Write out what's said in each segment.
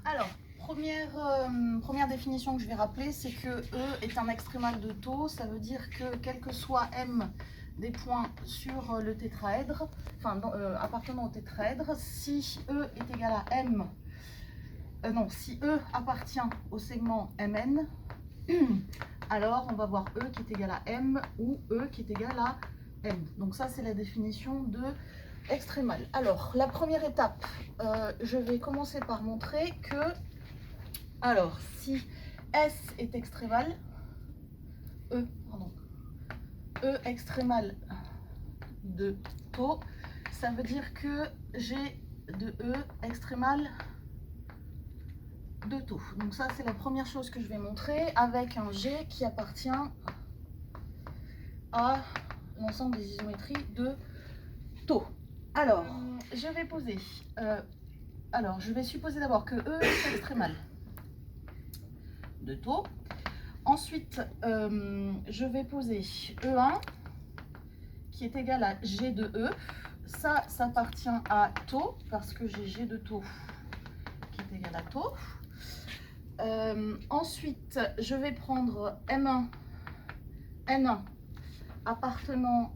Alors, première définition que je vais rappeler, c'est que E est un extrémal de taux. Ça veut dire que quel que soit M des points sur le tétraèdre, appartenant au tétraèdre, si E est égal à M, si E appartient au segment Mn, alors on va voir E qui est égal à M ou E qui est égal à M. Donc ça, c'est la définition de extrémal. Alors, la première étape, je vais commencer par montrer que, alors, si S est extrémal, E extrémal de taux, ça veut dire que G de E extrémal de taux. Donc ça, c'est la première chose que je vais montrer avec un G qui appartient à l'ensemble des isométries de taux. Alors, je vais poser. Je vais supposer d'abord que E est extrémal de taux. Ensuite, je vais poser E1 qui est égal à G de E. Ça appartient à taux parce que j'ai G de taux qui est égal à taux. Ensuite, je vais prendre M1, N1 appartenant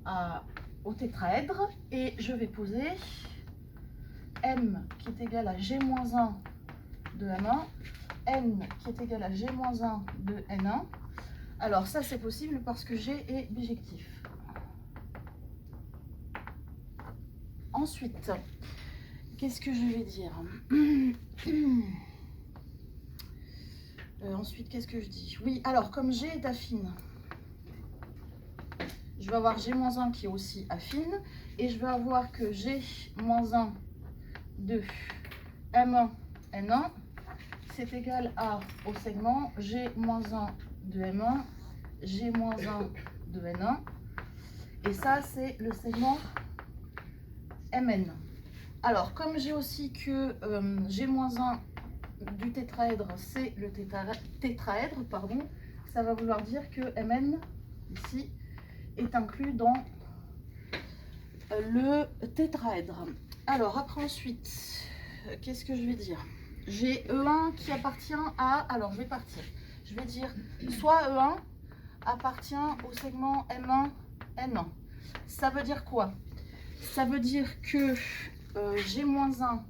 au tétraèdre et je vais poser M qui est égal à G-1 de M1, N qui est égal à G-1 de N1. Alors ça, c'est possible parce que G est bijectif. Ensuite, qu'est-ce que je vais dire? Ensuite, qu'est-ce que je dis? Oui, alors comme G est affine, je vais avoir G-1 qui est aussi affine et je vais avoir que G-1 de M1, N1, c'est égal au segment G-1 de M1, G-1 de N1. Et ça, c'est le segment Mn. Alors, comme j'ai aussi que G-1 du tétraèdre, c'est le tétraèdre, ça va vouloir dire que Mn, ici, est inclus dans le tétraèdre. Alors, après ensuite, qu'est-ce que je vais dire? J'ai E1 qui appartient à... Alors, je vais partir. Je vais dire soit E1 appartient au segment M1, N1. Ça veut dire quoi? Ça veut dire que G-1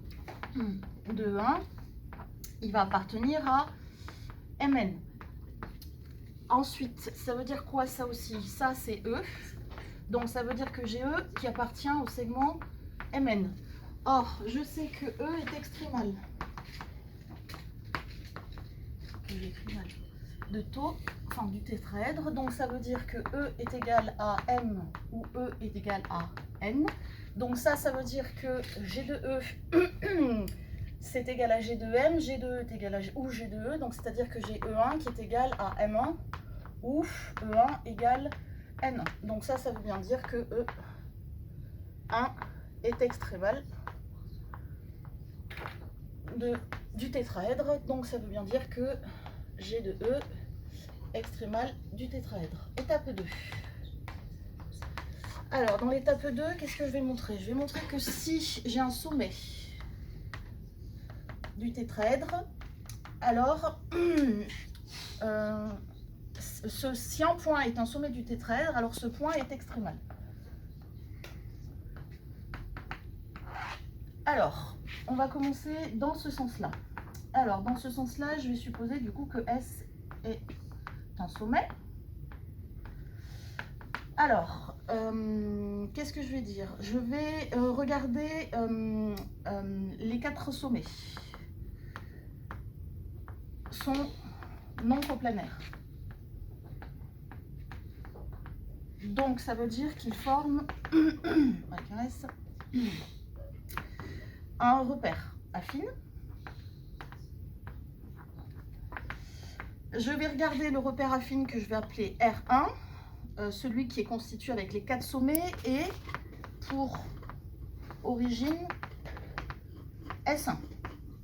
de 1, il va appartenir à Mn. Ensuite, ça veut dire quoi ça aussi? Ça, c'est E. Donc, ça veut dire que j'ai E qui appartient au segment Mn. Or, je sais que E est extrémal de taux, du tétraèdre. Donc, ça veut dire que E est égal à M ou E est égal à N. Donc, ça veut dire que G de E, c'est égal à G de M, G de E est égal à G de E. Donc, c'est-à-dire que j'ai E1 qui est égal à M1 ou E1 égale N1. Donc, ça veut bien dire que E1 est extrémal du tétraèdre. Donc, ça veut bien dire que G de E extrémal du tétraèdre. Étape 2. Alors, dans l'étape 2, qu'est-ce que je vais montrer? Je vais montrer que si j'ai un sommet du tétraèdre, alors, si un point est un sommet du tétraèdre, alors ce point est extrémal. Alors, on va commencer dans ce sens-là. Alors, dans ce sens-là, je vais supposer du coup que S est un sommet. Alors, qu'est-ce que je vais dire? Je vais regarder les 4 sommets sont non coplanaires. Donc, ça veut dire qu'ils forment un repère affine. Je vais regarder le repère affine que je vais appeler R1. Celui qui est constitué avec les 4 sommets et pour origine S1.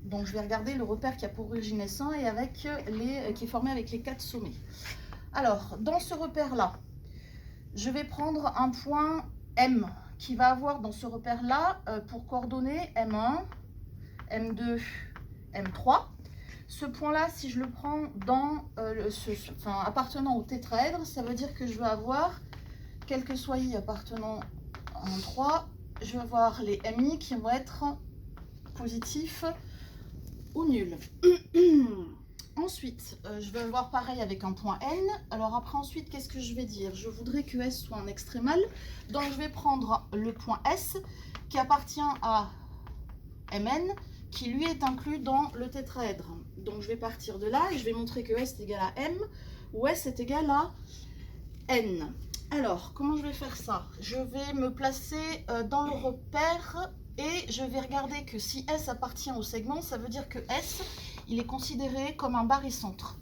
Donc je vais regarder le repère qui a pour origine S1 et avec qui est formé avec les 4 sommets. Alors, dans ce repère-là, je vais prendre un point M qui va avoir dans ce repère-là pour coordonnées M1, M2, M3. Ce point-là, si je le prends dans appartenant au tétraèdre, ça veut dire que je vais avoir, quel que soit i appartenant en 3, je vais avoir les mi qui vont être positifs ou nuls. Ensuite, je vais voir pareil avec un point n. Alors après, ensuite, qu'est-ce que je vais dire? Je voudrais que S soit un extrémal. Donc je vais prendre le point S qui appartient à Mn, qui lui est inclus dans le tétraèdre. Donc je vais partir de là et je vais montrer que S est égal à M, où S est égal à N. Alors, comment je vais faire ça? Je vais me placer dans le repère et je vais regarder que si S appartient au segment, ça veut dire que S, il est considéré comme un barycentre.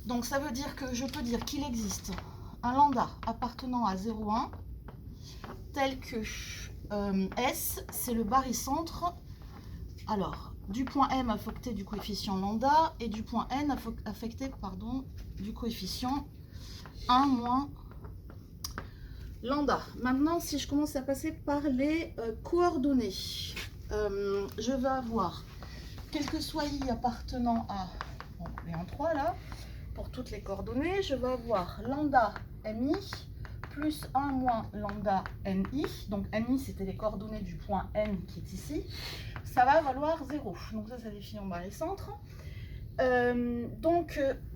Donc ça veut dire que je peux dire qu'il existe un lambda appartenant à 0,1 tel que S, c'est le barycentre. Alors, du point M affecté du coefficient lambda et du point N affecté du coefficient 1 moins lambda. Maintenant, si je commence à passer par les coordonnées, je vais avoir, quel que soit i appartenant à, bon, les en 3 là, pour toutes les coordonnées, je vais avoir lambda mi plus 1 moins lambda ni. Donc ni, c'était les coordonnées du point N qui est ici. Ça va valoir 0. Donc ça définit en barycentre.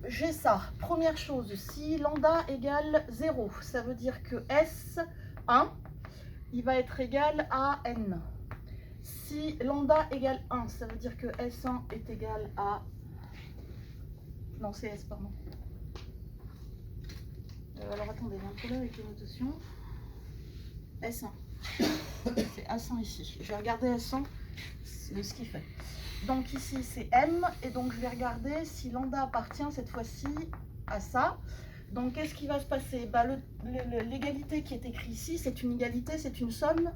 J'ai ça. Première chose, si lambda égale 0, ça veut dire que S1, il va être égal à N. Si lambda égale 1, ça veut dire que S1 est égal à... Non, c'est S, pardon. Alors attendez, il y a un problème avec les notations. S1. C'est A100 ici. Je vais regarder S1, ce qu'il fait. Donc ici c'est M, et donc je vais regarder si lambda appartient cette fois-ci à ça. Donc qu'est-ce qui va se passer? L'égalité qui est écrite ici, c'est une égalité, c'est une somme.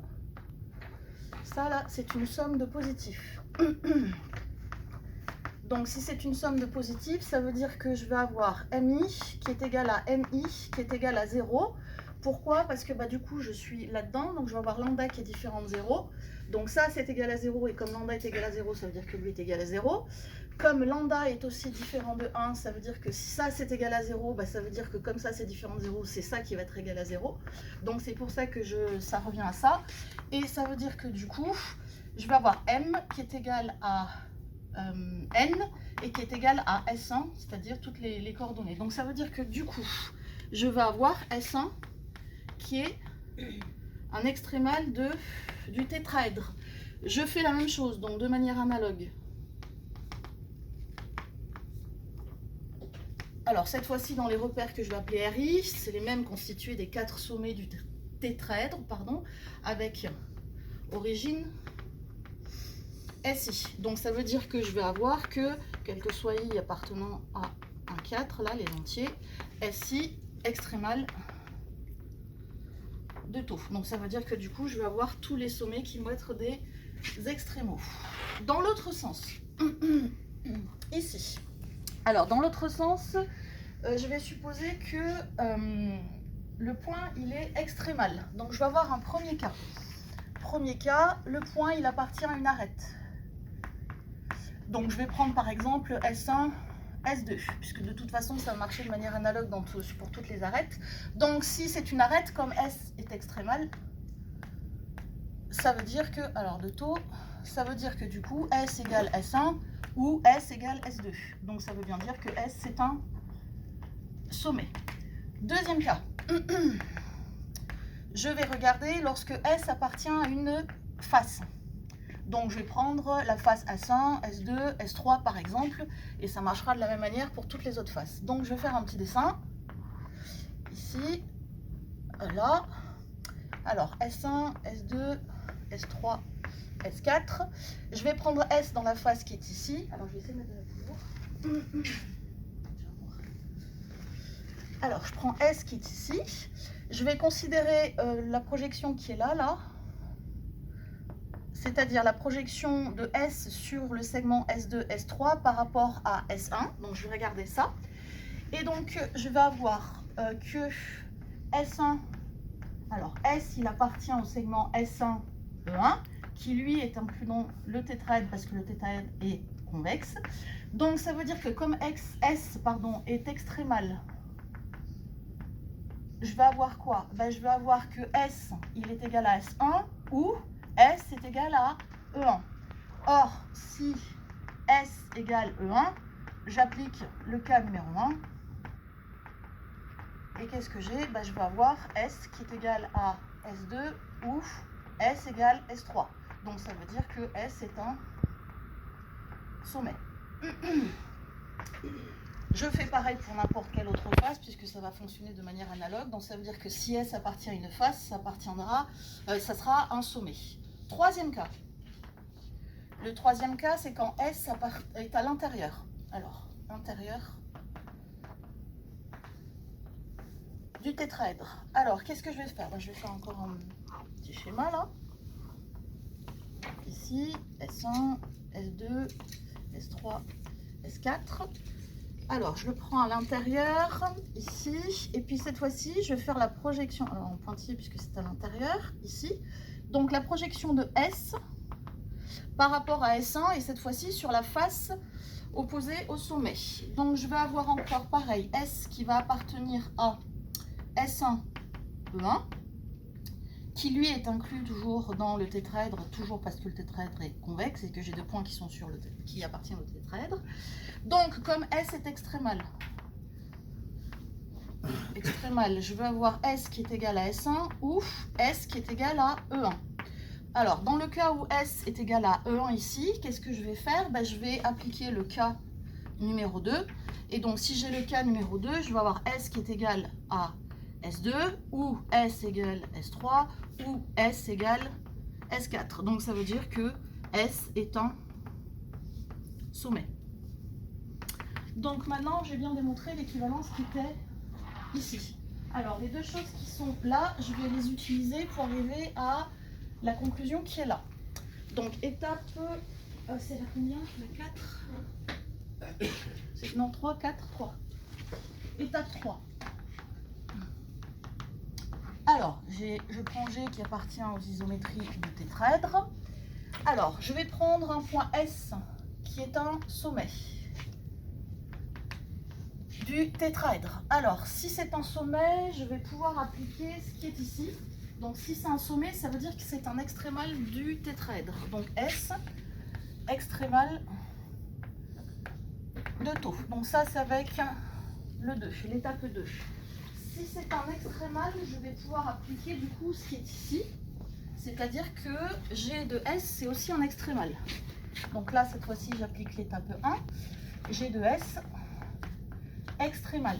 Ça là, c'est une somme de positifs. Donc si c'est une somme de positifs, ça veut dire que je vais avoir mi qui est égal à mi qui est égal à 0. Pourquoi? Parce que du coup je suis là-dedans, donc je vais avoir lambda qui est différent de 0. Donc ça c'est égal à 0, et comme lambda est égal à 0, ça veut dire que lui est égal à 0. Comme lambda est aussi différent de 1, ça veut dire que si ça c'est égal à 0, ça veut dire que comme ça c'est différent de 0, c'est ça qui va être égal à 0. Donc c'est pour ça que ça revient à ça. Et ça veut dire que du coup, je vais avoir m qui est égal à n et qui est égal à S1, c'est-à-dire toutes les coordonnées. Donc ça veut dire que du coup, je vais avoir S1 qui est un extrémal du tétraèdre. Je fais la même chose, donc de manière analogue. Alors cette fois-ci dans les repères que je vais appeler RI, c'est les mêmes constitués des 4 sommets du tétraèdre, avec origine SI. Donc ça veut dire que je vais avoir que, quel que soit I appartenant à un 4, là les entiers, SI extrémal de taux. Donc ça veut dire que du coup je vais avoir tous les sommets qui vont être des extrémaux. Dans l'autre sens, ici. Alors dans l'autre sens, je vais supposer que le point il est extrémal. Donc je vais avoir un premier cas. Premier cas, le point il appartient à une arête. Donc je vais prendre par exemple S1, S2, puisque de toute façon ça va marcher de manière analogue pour toutes les arêtes. Donc si c'est une arête, comme S est extrémal, ça veut dire que, alors de taux, ça veut dire que du coup S égale S1 ou S égale S2. Donc ça veut bien dire que S c'est un sommet. Deuxième cas, je vais regarder lorsque S appartient à une face. Donc je vais prendre la face S1, S2, S3 par exemple, et ça marchera de la même manière pour toutes les autres faces. Donc je vais faire un petit dessin, ici, là. Alors S1, S2, S3, S4. Je vais prendre S dans la face qui est ici. Alors je vais essayer de mettre de la couleur. Alors je prends S qui est ici. Je vais considérer la projection qui est là. C'est-à-dire la projection de S sur le segment S2, S3 par rapport à S1. Donc je vais regarder ça. Et donc je vais avoir que S1, alors S il appartient au segment S1, E1, qui lui est inclus dans le tétraèdre parce que le tétraèdre est convexe. Donc ça veut dire que comme S est extrémal, je vais avoir quoi? Ben, je vais avoir que S il est égal à S1 ou S est égal à E1. Or, si S égale E1, j'applique le cas numéro 1. Et qu'est-ce que j'ai? Ben, je vais avoir S qui est égal à S2 ou S égale S3. Donc ça veut dire que S est un sommet. Je fais pareil pour n'importe quelle autre face puisque ça va fonctionner de manière analogue. Donc ça veut dire que si S appartient à une face, ça sera un sommet. Troisième cas. Le troisième cas, c'est quand S est à l'intérieur. Alors, intérieur du tétraèdre. Alors, qu'est-ce que je vais faire? Ben, je vais faire encore un petit schéma là. Ici, S1, S2, S3, S4. Alors, je le prends à l'intérieur, ici, et puis cette fois-ci, je vais faire la projection, alors en pointillé puisque c'est à l'intérieur, ici. Donc, la projection de S par rapport à S1, et cette fois-ci sur la face opposée au sommet. Donc, je vais avoir encore pareil, S qui va appartenir à S1, E1, qui lui est inclus toujours dans le tétraèdre, toujours parce que le tétraèdre est convexe et que j'ai deux points qui appartiennent au tétraèdre. Donc, comme S est extrémal, je vais avoir S qui est égal à S1 ou S qui est égal à E1. Alors, dans le cas où S est égal à E1 ici, qu'est-ce que je vais faire? Ben, je vais appliquer le cas numéro 2. Et donc, si j'ai le cas numéro 2, je vais avoir S qui est égal à S2 ou S égale S3 ou S égale S4. Donc, ça veut dire que S est un sommet. Donc, maintenant, j'ai bien démontré l'équivalence qui était ici. Alors, les deux choses qui sont là, je vais les utiliser pour arriver à la conclusion qui est là. Donc, étape, c'est la combien? La 4? Non, 3, 4, 3. Étape 3. Alors, je prends G qui appartient aux isométries du tétraèdre. Alors, je vais prendre un point S qui est un sommet du tétraèdre. Alors, si c'est un sommet, je vais pouvoir appliquer ce qui est ici. Donc, si c'est un sommet, ça veut dire que c'est un extrémal du tétraèdre. Donc, S, extrémal de taux. Donc, ça, c'est avec le 2, l'étape 2. Si c'est un extrémal, je vais pouvoir appliquer du coup ce qui est ici. C'est-à-dire que G de S, c'est aussi un extrémal. Donc là, cette fois-ci, j'applique l'étape 1. G de S, extrémal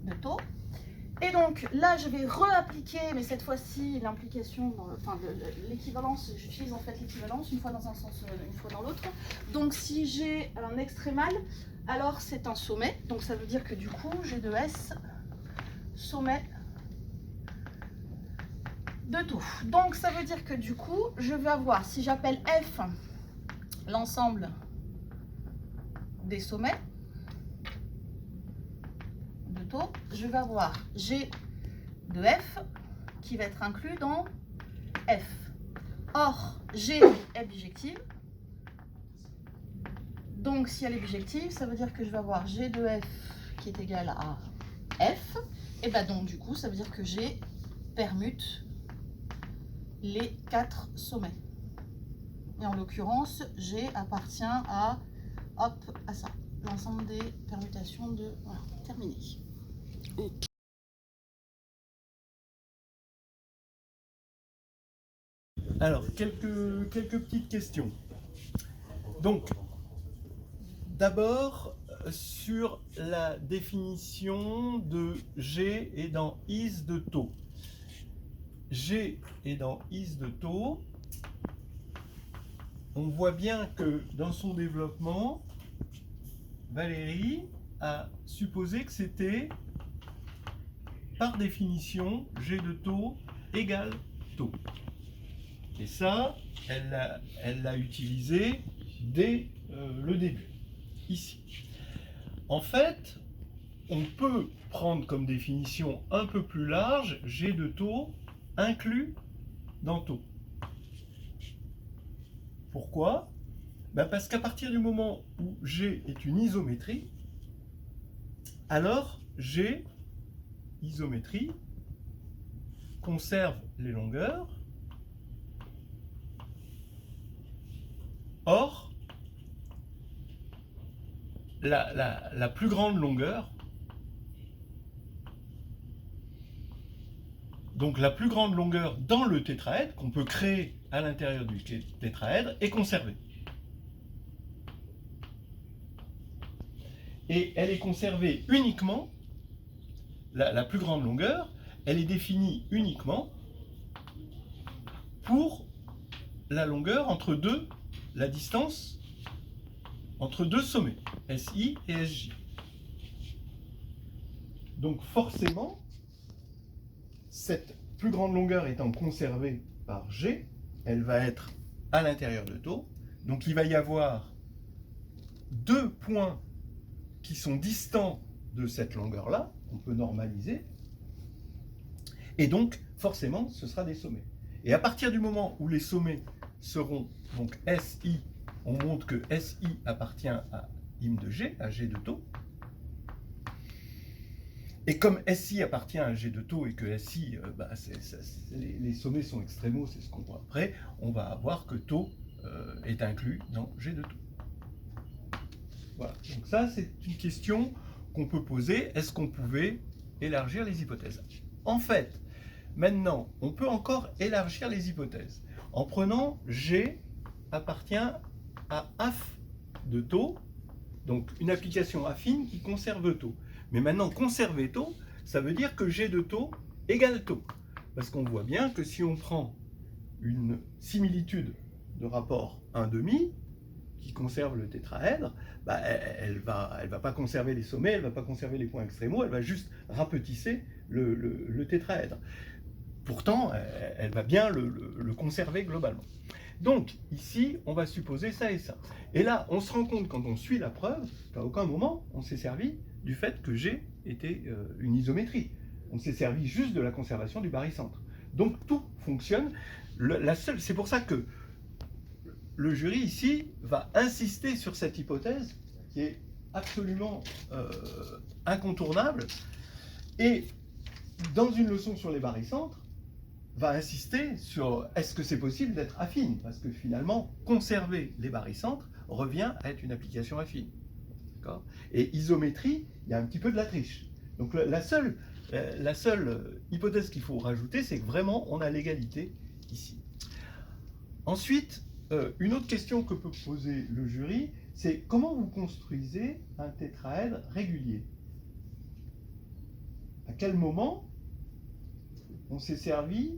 de taux. Et donc là, je vais réappliquer, mais cette fois-ci, l'implication, enfin l'équivalence, j'utilise en fait l'équivalence, une fois dans un sens, une fois dans l'autre. Donc si j'ai un extrémal, alors c'est un sommet. Donc ça veut dire que du coup, G de S, sommet de taux. Donc ça veut dire que du coup, je vais avoir, si j'appelle F l'ensemble des sommets de taux, je vais avoir G de F qui va être inclus dans F. Or, G est bijective. Donc si elle est bijective, ça veut dire que je vais avoir G de F qui est égal à F. Et bien donc du coup, ça veut dire que G permute les 4 sommets. Et en l'occurrence, G appartient à, à ça, l'ensemble des permutations de... Voilà, terminé. Alors, quelques petites questions. Donc, d'abord, sur la définition de G est dans is de taux. G est dans is de taux. On voit bien que dans son développement, Valérie a supposé que c'était, par définition, G de taux égale taux. Et ça, elle l'a utilisé dès le début, ici. En fait, on peut prendre comme définition un peu plus large G de taux inclus dans taux. Pourquoi? Ben parce qu'à partir du moment où G est une isométrie, alors G, isométrie, conserve les longueurs. Or, la plus grande longueur, donc la plus grande longueur dans le tétraèdre, qu'on peut créer à l'intérieur du tétraèdre, est conservée. Et elle est conservée uniquement, la plus grande longueur, elle est définie uniquement pour la longueur entre deux, la distance entre deux sommets, SI et SJ. Donc forcément, cette plus grande longueur étant conservée par G, elle va être à l'intérieur de tau. Donc il va y avoir deux points qui sont distants de cette longueur-là, qu'on peut normaliser. Et donc, forcément, ce sera des sommets. Et à partir du moment où les sommets seront donc SI, on montre que SI appartient à im de G, à G de tau. Et comme SI appartient à G de tau et que SI, les sommets sont extrémaux, c'est ce qu'on voit après, on va avoir que tau est inclus dans G de tau. Voilà. Donc ça, c'est une question qu'on peut poser. Est-ce qu'on pouvait élargir les hypothèses? En fait, maintenant, on peut encore élargir les hypothèses en prenant G appartient à AF de tau, donc une application affine qui conserve tau. Mais maintenant, conserver tau, ça veut dire que G de tau égale tau. Parce qu'on voit bien que si on prend une similitude de rapport 1,5 qui conserve le tétraèdre, bah, elle va pas conserver les sommets, elle va pas conserver les points extrémaux, elle va juste rapetisser le tétraèdre. Pourtant, elle va bien le conserver globalement. Donc, ici, on va supposer ça et ça. Et là, on se rend compte, quand on suit la preuve, qu'à aucun moment, on s'est servi du fait que G était une isométrie. On s'est servi juste de la conservation du barycentre. Donc, tout fonctionne. C'est pour ça que le jury, ici, va insister sur cette hypothèse qui est absolument incontournable. Et dans une leçon sur les barycentres, va insister sur est-ce que c'est possible d'être affine, parce que finalement, conserver les barycentres revient à être une application affine. Et isométrie, il y a un petit peu de la triche. Donc la seule hypothèse qu'il faut rajouter, c'est que vraiment on a l'égalité ici. Ensuite, une autre question que peut poser le jury, c'est comment vous construisez un tétraèdre régulier? À quel moment on s'est servi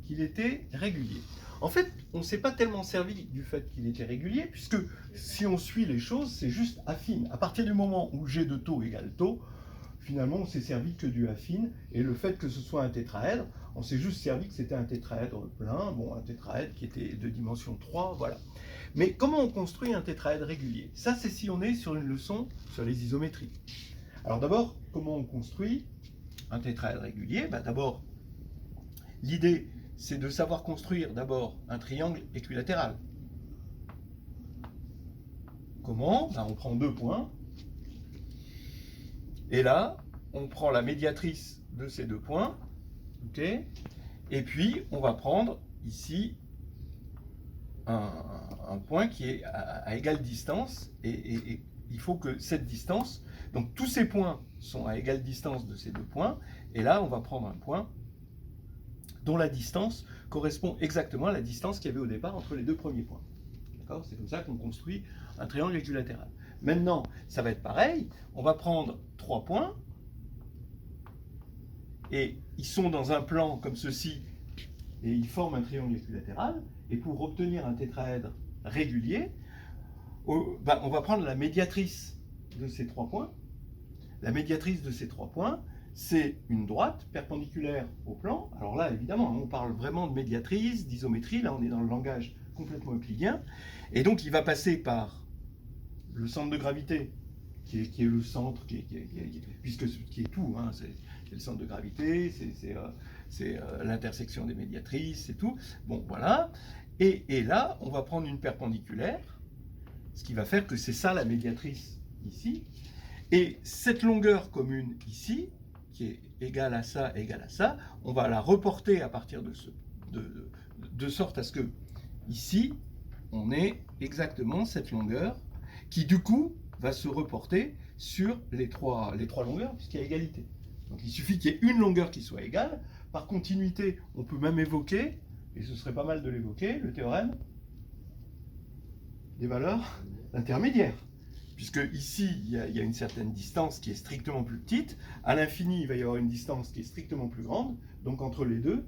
qu'il était régulier? En fait, on ne s'est pas tellement servi du fait qu'il était régulier, puisque si on suit les choses, c'est juste affine. À partir du moment où G de tau égale tau, finalement, on s'est servi que du affine, et le fait que ce soit un tétraèdre, on s'est juste servi que c'était un tétraèdre plein, bon, un tétraèdre qui était de dimension 3, voilà. Mais comment on construit un tétraèdre régulier? Ça, c'est si on est sur une leçon sur les isométries. Alors d'abord, comment on construit un tétraèdre régulier? D'abord, l'idée, c'est de savoir construire d'abord un triangle équilatéral. Comment? On prend deux points. Et là, on prend la médiatrice de ces deux points. Okay, et puis, on va prendre ici un point qui est à égale distance. Et il faut que cette distance, donc tous ces points sont à égale distance de ces deux points. Et là, on va prendre un point dont la distance correspond exactement à la distance qu'il y avait au départ entre les deux premiers points. C'est comme ça qu'on construit un triangle équilatéral. Maintenant, ça va être pareil. On va prendre trois points, et ils sont dans un plan comme ceci, et ils forment un triangle équilatéral. Et pour obtenir un tétraèdre régulier, on va prendre la médiatrice de ces trois points. La médiatrice de ces trois points, c'est une droite perpendiculaire au plan. Alors là, évidemment, on parle vraiment de médiatrice, d'isométrie. Là, on est dans le langage complètement euclidien. Et donc, il va passer par le centre de gravité, qui est le centre, qui est tout. Hein, c'est le centre de gravité, c'est l'intersection des médiatrices, c'est tout. Bon, voilà. Et là, on va prendre une perpendiculaire, ce qui va faire que c'est ça la médiatrice ici. Et cette longueur commune ici, qui est égale à ça, on va la reporter à partir de sorte à ce que ici, on ait exactement cette longueur qui du coup va se reporter sur les trois longueurs puisqu'il y a égalité. Donc il suffit qu'il y ait une longueur qui soit égale. Par continuité, on peut même évoquer, et ce serait pas mal de l'évoquer, le théorème des valeurs intermédiaires. Puisque ici, il y a une certaine distance qui est strictement plus petite. À l'infini, il va y avoir une distance qui est strictement plus grande. Donc entre les deux,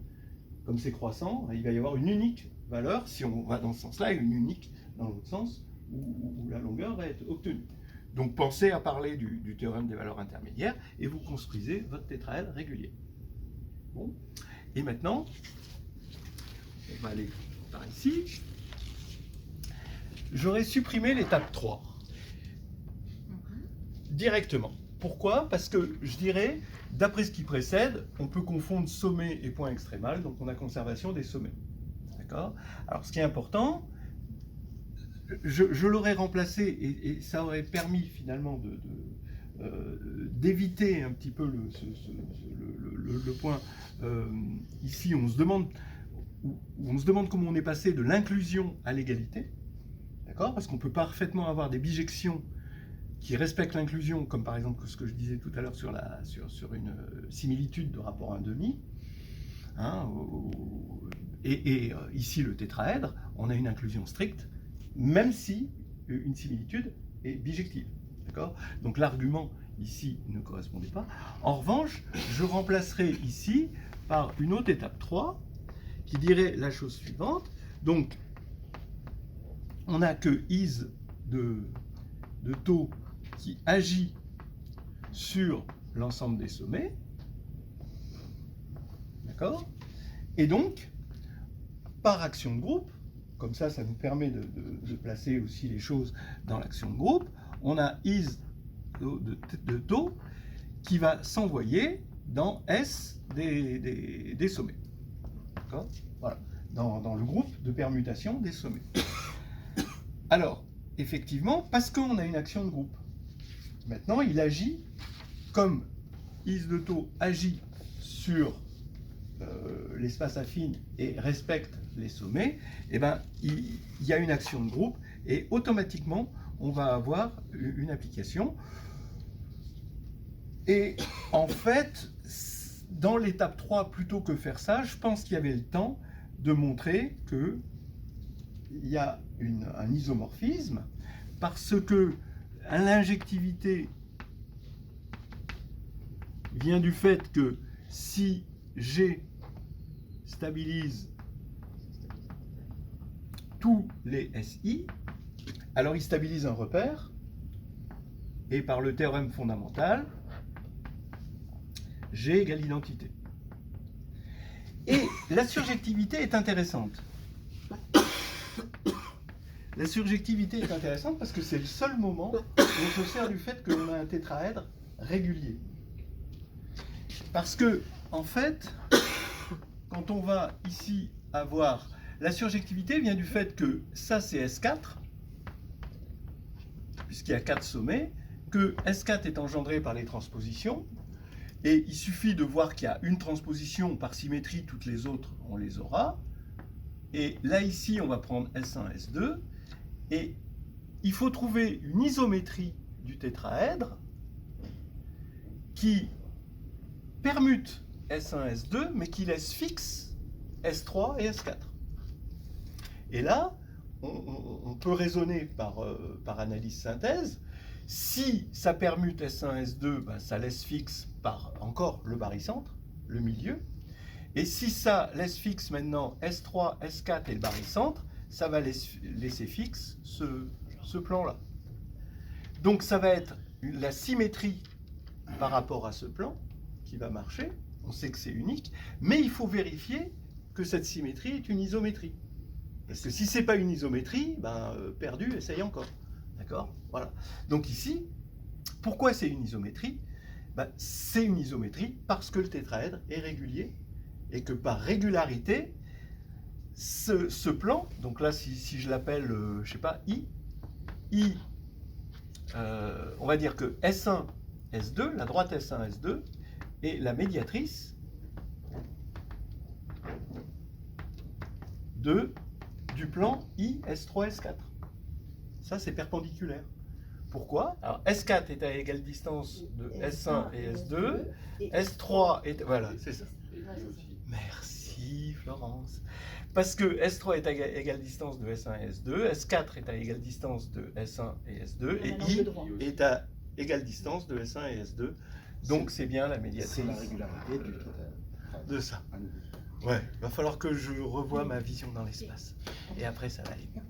comme c'est croissant, il va y avoir une unique valeur, si on va dans ce sens-là, et une unique dans l'autre sens, où la longueur va être obtenue. Donc pensez à parler du théorème des valeurs intermédiaires, et vous construisez votre tétraèdre régulier. Bon. Et maintenant, on va aller par ici. J'aurais supprimé l'étape 3. Directement. Pourquoi? Parce que je dirais, d'après ce qui précède, on peut confondre sommet et point extrémal, donc on a conservation des sommets. D'accord? Alors ce qui est important, je l'aurais remplacé et ça aurait permis finalement d'éviter un petit peu le point. Ici, on se demande comment on est passé de l'inclusion à l'égalité. D'accord? Parce qu'on peut parfaitement avoir des bijections qui respectent l'inclusion, comme par exemple ce que je disais tout à l'heure sur une similitude de rapport à un demi. Hein, et ici, le tétraèdre, on a une inclusion stricte, même si une similitude est bijective. D'accord? Donc l'argument ici ne correspondait pas. En revanche, je remplacerai ici par une autre étape 3 qui dirait la chose suivante. Donc, on n'a que is de taux qui agit sur l'ensemble des sommets. D'accord? Et donc, par action de groupe, comme ça nous permet de placer aussi les choses dans l'action de groupe, on a is de taux qui va s'envoyer dans S des sommets. D'accord? Voilà. Dans le groupe de permutation des sommets. Alors, effectivement, parce qu'on a une action de groupe, maintenant il agit comme is de taux agit sur l'espace affine et respecte les sommets, et ben, il y a une action de groupe et automatiquement on va avoir une application. Et en fait, dans l'étape 3, plutôt que faire ça, je pense qu'il y avait le temps de montrer qu'il y a un isomorphisme parce que l'injectivité vient du fait que si G stabilise tous les SI, alors il stabilise un repère, et par le théorème fondamental, G égale identité. Et la surjectivité est intéressante. La surjectivité est intéressante parce que c'est le seul moment où on se sert du fait qu'on a un tétraèdre régulier. Parce que, en fait, quand on va ici avoir... La surjectivité vient du fait que ça, c'est S4, puisqu'il y a 4 sommets, que S4 est engendré par les transpositions, et il suffit de voir qu'il y a une transposition par symétrie, toutes les autres, on les aura. Et là, ici, on va prendre S1, S2, et il faut trouver une isométrie du tétraèdre qui permute S1, S2, mais qui laisse fixe S3 et S4. Et là, on peut raisonner par analyse synthèse. Si ça permute S1, S2, ben ça laisse fixe par encore le barycentre, le milieu. Et si ça laisse fixe maintenant S3, S4 et le barycentre, ça va laisser fixe ce plan-là. Donc ça va être la symétrie par rapport à ce plan qui va marcher. On sait que c'est unique, mais il faut vérifier que cette symétrie est une isométrie. Parce que si ce n'est pas une isométrie, ben, perdu, essaye encore. D'accord? Voilà. Donc ici, pourquoi c'est une isométrie? Ben, c'est une isométrie parce que le tétraèdre est régulier et que par régularité, ce plan, donc là si je l'appelle, je sais pas, I, on va dire que S1, S2, la droite S1, S2, est la médiatrice du plan I, S3, S4. Ça, c'est perpendiculaire. Pourquoi? Alors, S4 est à égale distance de S1 et S2, S3 est... Voilà, c'est ça. Merci, Florence. Parce que S3 est à égale distance de S1 et S2, S4 est à égale distance de S1 et S2, et I est à égale distance de S1 et S2. Donc, c'est bien la médiatrice. C'est la régularité de ça. Ouais, va falloir que je revoie ma vision dans l'espace. Et après, ça va aller mieux.